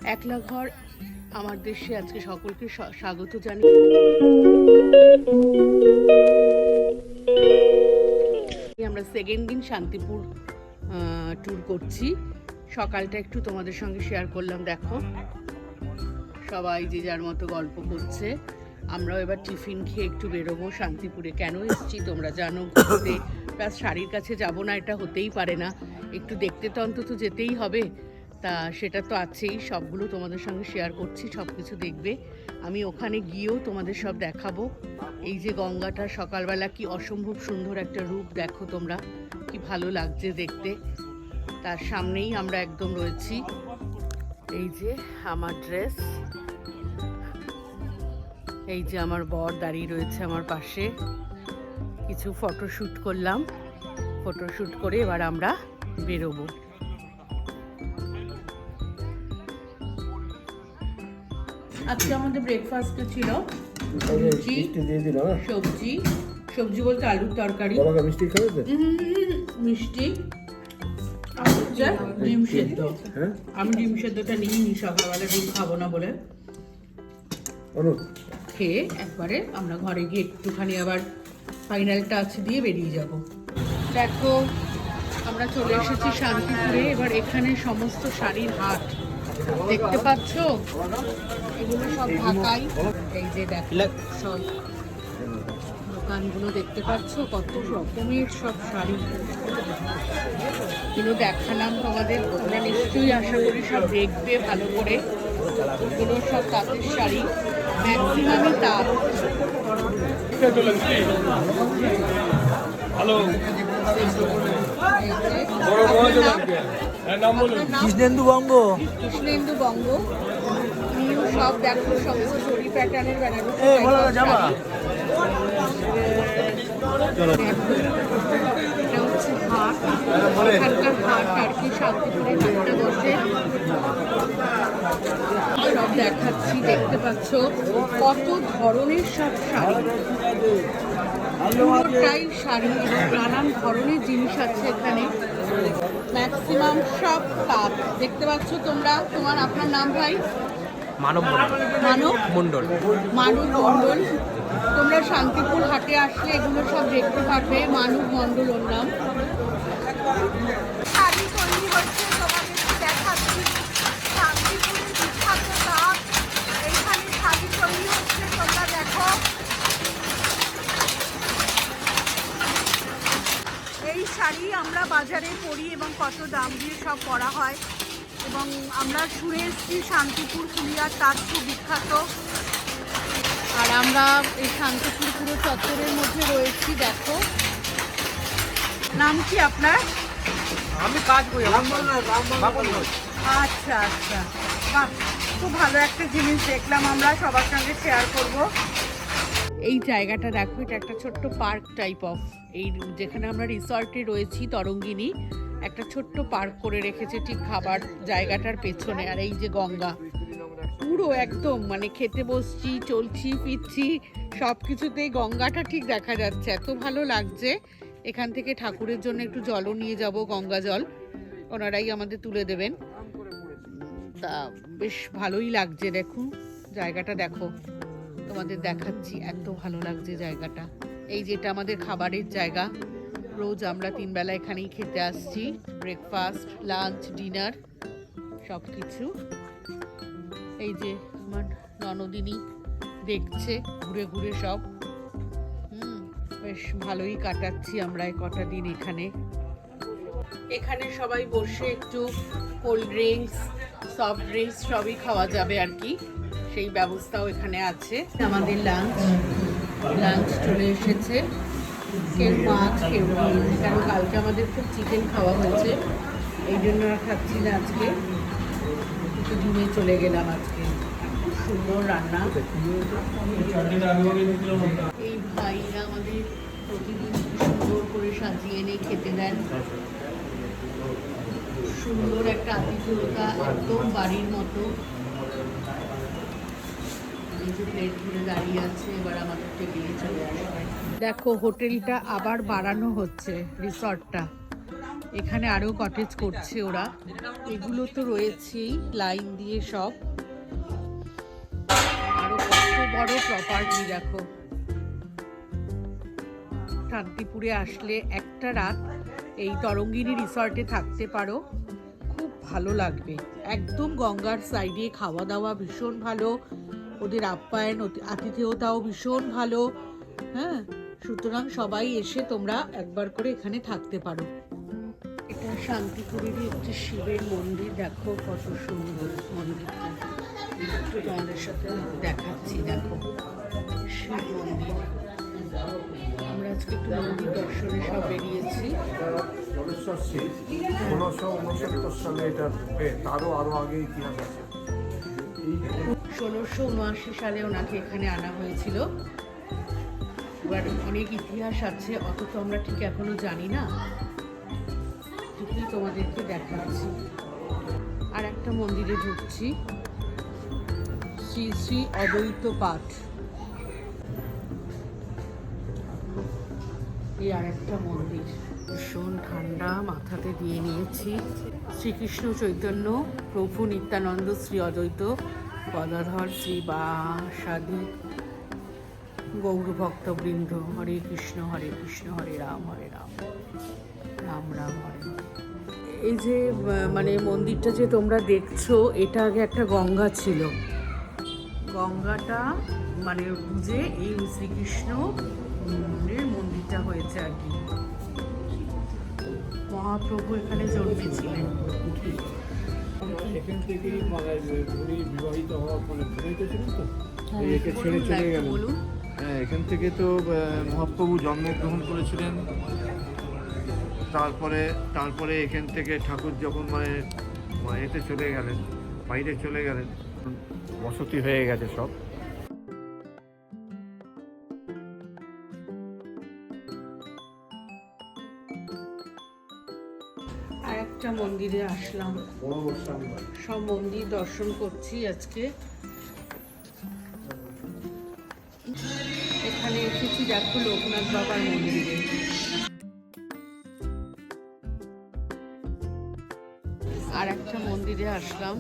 একলা ঘর আমার দেশে আজকে সকলকে স্বাগত জানিয়ে আমরা সেকেন্ড দিন শান্তিপুর ট্যুর করছি। সকালটা একটু তোমাদের সঙ্গে শেয়ার করলাম। দেখো সবাই যে যার মতো গল্প করছে। আমরাও এবার টিফিন খেয়ে একটু বেরোবো শান্তিপুরে। কেন এসেছি তোমরা জানো, ঘুরতে। প্লাস শাড়ির কাছে যাবো না এটা হতেই পারে না, একটু দেখতে তো অন্তত যেতেই হবে। তা সেটা তো আছেই, সবগুলো তোমাদের সঙ্গে শেয়ার করছি, সব কিছু দেখবে। আমি ওখানে গিয়েও তোমাদের সব দেখাবো। এই যে গঙ্গাটা সকালবেলা কি অসম্ভব সুন্দর একটা রূপ, দেখো তোমরা কি ভালো লাগছে দেখতে। তার সামনেই আমরা একদম রয়েছি। এই যে আমার ড্রেস, এই যে আমার বর দাঁড়িয়ে রয়েছে আমার পাশে। কিছু ফটোশ্যুট করলাম, ফটোশ্যুট করে এবার আমরা বেরোবো। আজকে আমাদের ব্রেকফাস্টে ছিল লুচি, সবজি, সবজি বলতে আলুর তরকারি, মিষ্টি, ডিম সেদ্ধ। আমি ডিম সেদ্ধটা নিইনি, সকালবেলা ডিম খাবো না বলে। খেয়ে একবারে আমরা ঘরে গিয়ে একটুখানি আবার ফাইনাল টাচ দিয়ে বেরিয়ে যাব। দেখো আমরা চলে এসেছি শান্তিপুরে। এবার এখানে সমস্ত শাড়ির হাট দেখতে পাচ্ছ, এগুলো সব ঢাকাই। এই যে দেখো সব দোকানগুলো দেখতে পাচ্ছ, কত রকমের সব শাড়ি। এগুলো দেখালাম তোমাদের, তোমরা নিশ্চয়ই আশা করি সব দেখবে ভালো করে। এগুলো সব তাঁতের শাড়ি, ম্যাক্সিমামই তাঁত। কৃষ্ণেন্দু বঙ্গ, কৃষ্ণেন্দু বঙ্গ নিউ সব দেখো, সমস্ত জরি প্যাটার্নের বেনারসি। এটা হচ্ছে হাট, এখানকার হাট আর কি, শান্তিপুরে হাটটা বসে। সব দেখাচ্ছি, দেখতে পাচ্ছ কত ধরনের সব শাড়ি, পুরোটাই শাড়ি এবং নানান ধরনের জিনিস আছে এখানে। ম্যাক্সিমাম সব তাঁত দেখতে পাচ্ছ তোমরা। আপনার নাম ভাই? মানব মণ্ডল। মানব মণ্ডল। তোমরা শান্তিপুর হাটে আসলে এগুলো সব দেখতে পারবে। মানব মণ্ডল ওর নাম। শাড়ি তৈরি হচ্ছে, তোমাদের দেখাচ্ছি। শান্তিপুরের বিখ্যাত তাঁত, এইখানে শাড়ি তৈরি হচ্ছে, তোমরা দেখো। এই শাড়ি আমরা বাজারে পরি এবং কত দাম দিয়ে সব পরা হয়। এবং আমরা শুনে এসেছি শান্তিপুর ফুলিয়ার তাঁত খুব বিখ্যাত। আর আমরা এই শান্তিপুর পুরো চত্বরের মধ্যে রয়েছি। দেখো নাম কি আপনার? আমি কাজ করি। আচ্ছা আচ্ছা, বাহ, খুব ভালো একটা জিনিস দেখলাম, আমরা সবার সঙ্গে শেয়ার করব। এই জায়গাটা দেখো, এটা একটা ছোট্ট পার্ক টাইপ অফ। এই যেখানে আমরা রিসর্টে রয়েছি তরঙ্গিনী, একটা ছোট্ট পার্ক করে রেখেছে ঠিক খাবার জায়গাটার পেছনে। আর এই যে গঙ্গা, পুরো একদম মানে খেতে বসছি, চলছি, ফিরছি, সব কিছুতেই গঙ্গাটা ঠিক দেখা যাচ্ছে। এত ভালো লাগছে। এখান থেকে ঠাকুরের জন্য একটু জলও নিয়ে যাব, গঙ্গা জল ওনারাই আমাদের তুলে দেবেন। তা বেশ ভালোই লাগছে। দেখুন জায়গাটা, দেখো তোমাদের দেখাচ্ছি, এত ভালো লাগছে জায়গাটা। এই যেটা আমাদের খাবারের জায়গা, রোজ আমরা 3 বেলা এখানেই খেতে আসছি। ব্রেকফাস্ট, লাঞ্চ, ডিনার সব কিছু। এই যে আমার ননদিনী দেখছে ঘুরে ঘুরে সব। বেশ ভালোই কাটাচ্ছি আমরা কটা দিন এখানে। এখানে সবাই বসে একটু কোল্ড ড্রিঙ্কস, সফট ড্রিঙ্কস সবই খাওয়া যাবে আর কি, সেই ব্যবস্থাও এখানে আছে। আমাদের লাঞ্চ চলে এসেছে। কেউ মাছ, কেউ ডিম, কারণ কালকে আমাদের খুব চিকেন খাওয়া হয়েছে, এই জন্য আর খাচ্ছি না আজকে, একটু ডিমে চলে গেলাম আজকে। খুব সুন্দর রান্না। এই ভাইরা আমাদের প্রতিদিন সুন্দর করে সাজিয়ে এনে খেতে দেন। সুন্দর একটা আতিথেয়তা, একদম বাড়ির মতো। এই যে প্লেট ঘুরে দাঁড়িয়ে আছে, এবার আমাদের টেবিলে চলে আসবে। দেখো হোটেলটা আবার বাড়ানো হচ্ছে, রিসর্টটা এখানে আরো কটেজ করছে ওরা। এগুলো তো রয়েছেই লাইন দিয়ে সব। আরো কত বড় প্রপার্টি দেখো। শান্তিপুরে আসলে একটা রাত এই তরঙ্গিনী রিসর্টে থাকতে পারো, খুব ভালো লাগবে। একদম গঙ্গার সাইডে, খাওয়া দাওয়া ভীষণ ভালো, ওদের আপ্যায়ন আতিথেয়তাও ভীষণ ভালো। হ্যাঁ, সুতরাং সবাই এসে তোমরা একবার করে এখানে থাকতে পারো। এটা শান্তিপুরেরই একটি শিবের মন্দির, দেখো কত সুন্দর মন্দিরটা। একটু তোমাদের সাথে দেখাচ্ছি, দেখো শিব মন্দির। আমরা আজকে একটু মন্দির দর্শনে সব বেরিয়েছি। 1669 সালে এটা তারও আরো আগে ইতিহাস আছে। 1679 সালে ওনাকে এখানে আনা হয়েছিল। এবার অনেক ইতিহাস আছে, অত তো আমরা ঠিক এখনো জানি না, ঠিকই তোমাদেরকে দেখাচ্ছি। আর একটা মন্দিরে ঢুকছি, শ্রী শ্রী অদ্বৈত পাঠ। এই আর একটা মন্দির, ভীষণ ঠান্ডা, মাথাতে দিয়ে নিয়েছি। শ্রীকৃষ্ণ চৈতন্য প্রভু নিত্যানন্দ শ্রী অদ্বৈত গদাধর শ্রী বাসাদি গৌর ভক্তবৃন্দ, হরে কৃষ্ণ হরে রাম রাম রাম হরে হরে। এই যে মানে মন্দিরটা যে তোমরা দেখছো, এটা আগে একটা গঙ্গা ছিল। গঙ্গাটা মানে বুঝে এই শ্রীকৃষ্ণ মন্দিরটা হয়েছে আর কি। মহাপ্রভু এখানে জন্মেছিলেন। এখান থেকেই উনি বিবাহিত হওয়ার ফলে বিবাহিত ছিলেন তো, একে ছেড়ে চলে গেলেন। বলুন। হ্যাঁ, এখান থেকে তো মহাপ্রভু জন্মগ্রহণ করেছিলেন। তারপরে এখান থেকে ঠাকুর যখন এতে চলে গেলেন, বাইরে চলে গেলেন, বসতি হয়ে গেছে সব। আর একটা মন্দিরে আসলাম, সব মন্দির দর্শন করছি আজকে। এখানে এসেছি দেখো লোকনাথ বাবার মন্দিরে। আর একটা মন্দিরে আসলাম।